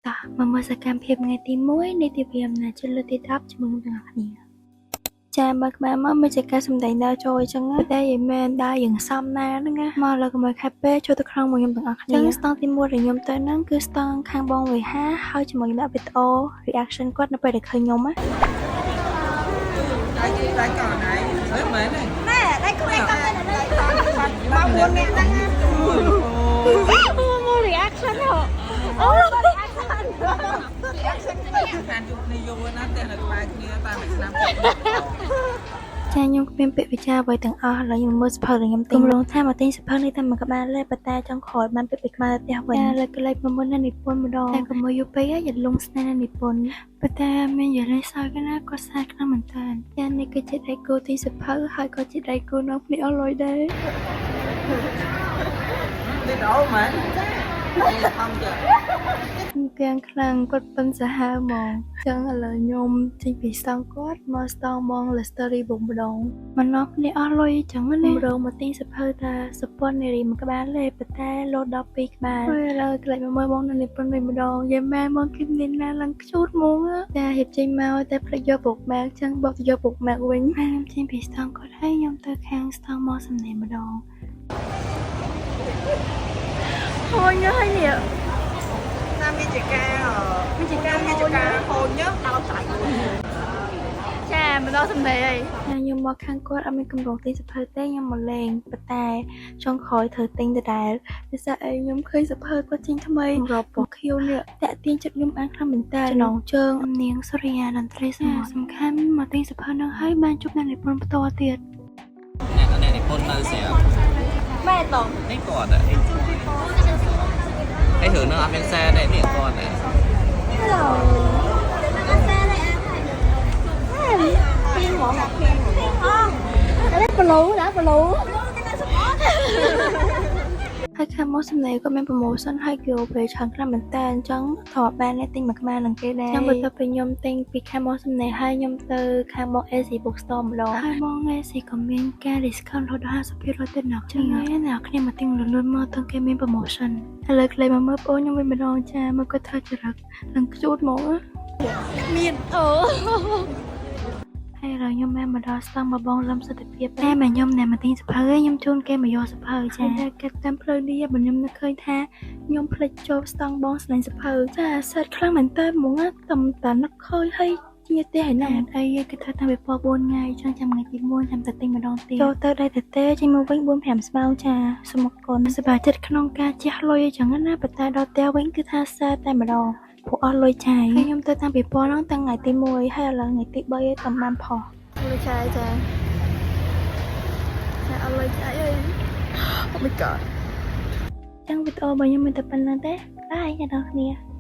តោះមកមើលសកម្មភាពថ្ងៃទី1នៃទិវាអំណាចជាតិលើកទី10ជាមួយនឹងទាំងអស់គ្នាចាបើក្បាលមកមិនជាការសម្ដែងដើរចូលអញ្ចឹងតែយីមែនដើរយ៉ាងសំណាហ្នឹងណាមកលើកុំឲ្យខែពេចូលទៅក្នុងមួយខ្ញុំទាំងអស់គ្នាអញ្ចឹងស្តង់ទី1ដែលខ្ញុំទៅហ្នឹងគឺស្តង់ខាងបងវេហាហើយជាមួយខ្ញុំដាក់វីដេអូ reaction គាត់នៅពេលដែលឃើញខ្ញុំណាđây còn này mới mới này nè đây có đây con này mong muốn mẹ đang mua reaction hả reaction hàng chục này vô nó tên là bài kia ta phải làm ចាខ្ញុំគ្មានពាក្យវិចារអ្វីទាំងអស់ឡើយខ្ញុំមើលសភៅដែលខ្ញុំទិញរងថាមកទិញសភៅនេះតែមួយក្បាលលេប៉ុន្តែចង់ក្រោយបានពាក្យពីក្បាលផ្ទះវិញតែលើកលែងមកមុននៅនិពន្ធម្ដងតែក៏មើលយូរពេកហើយលងស្នេហ៍នៅនិពន្ធប៉ុន្តែមានយល់លេងសើចណាគាត់សាខ្លាំងមែនតើចានេះគឺជាដៃគូទិញសភៅហើយក៏ជាដៃគូនាំគ្នាអស់លុយដែរ đi đâu mà không chưa ទាំងខ្លាំងគាត់ពឹងសាហាវហ្មងចឹងឥឡូវខ្ញុំចេញពីស្តង់គាត់មកស្តង់មកលើ story បុកម្ដងមកនាំគ្នាអស់លុយចឹងណារងមកទិញសភៅថាសពននារីមួយក្បាលលេប៉ុន្តែលោតដល់2ក្បាលហើយឥឡូវក្លាច់មកមើលបងនៅនិពន្ធវិញម្ដងយាយម៉ែមកគិតមានណាឡើងខ្ជូតហ្មងចាហៀបចេញមកតែផ្លេចយកពុកម៉ែចឹងបោកទៅយកពុកម៉ែវិញខ្ញុំចេញពីស្តង់គាត់ហើយខ្ញុំទៅខាងស្តង់មកសំណេរម្ដងthôi nhớ hay nè nam đi chị ca hôn nhá đau chạy ចាមិនដល់សំដីអី ខ្ញុំមកខាងគាត់អត់មានកម្រងទិញសភៅទេខ្ញុំមកលេងប៉ុន្តែចុងក្រោយត្រូវទិញដដែលដោយសារអីខ្ញុំឃើញសភៅគាត់ចេញថ្មីរ៉បខៀវនេះតាក់ទាញចិត្តខ្ញុំអានខ្លាំងមែនតើចំណងជើងអំនាងសូរិយានន្ត្រីសំខាន់មកទិញសភៅនឹងហើយបានជួបអ្នកនិពន្ធបន្តទៀត nè đi phun nơi xẻ ម៉ែតង đấy còn đấy cái thử nó ăn bên xe đấy miệng còn này Hello ពីមកពីផងតែប្លូណាប្លូ ហើយខាងមកសំណេរក៏មាន promotion ហើយគេពេលឆាំងខ្លាំងមែនតើអញ្ចឹងធ្លាប់បានទិញមួយក្បាលនឹងគេដែរអញ្ចឹងបើទៅពេលខ្ញុំទិញពីខាងមកសំណេរហើយខ្ញុំទៅខាងមក AC Bookstore ម្ដងហើយមក AC ក៏មានការ discount រហូតដល់ 50% ទៅណាចឹងហើយអ្នកគ្នាមកទិញលឿនៗមកទៅគេមាន promotion ឥឡូវក្លែងមកមើលបងខ្ញុំវិញម្ដងចាមើលគាត់ធ្វើចរិតនឹងខ្ជូតមកមានហើយឥឡូវខ្ញុំមកដល់ស្តង់មកបងលំសិទ្ធិភាពតែមកខ្ញុំអ្នកមកទិញសភៅខ្ញុំជូនគេមកយកសភៅចាតែគេតាមផ្លូវនេះបើខ្ញុំនឹកឃើញថាខ្ញុំភ្លេចចូលស្តង់បងស្លាញ់សភៅចាសិតខ្លាំងមែនតើហ្មងតែនឹកឃើញហើយជាទេហើយណាអីគេធ្វើតាមវា4ថ្ងៃចឹងចាំថ្ងៃទី1ចាំទៅទិញម្ដងទៀតចូលទៅដៃទៅទេចេញមកវិញ4 5ស្បោចាសូមអរគុណសប្បាយចិត្តក្នុងការជះលុយអញ្ចឹងណាប៉ុន្តែដល់ផ្ទះវិញគឺថាសើតែម្ដងពួកអស់លុយចាយហើយខ្ញុំទៅតាមពីពណ៌ហ្នឹងតាំងថ្ងៃទី1ហើយឥឡូវថ្ងៃទី3ហើយតាមបានផុសលុយចាយចាអស់លុយចាយអើយ Oh my god ចឹងវីដេអូរបស់ខ្ញុំមានតែប៉ុណ្្នឹងទេបាយអ្នកនរគ្នា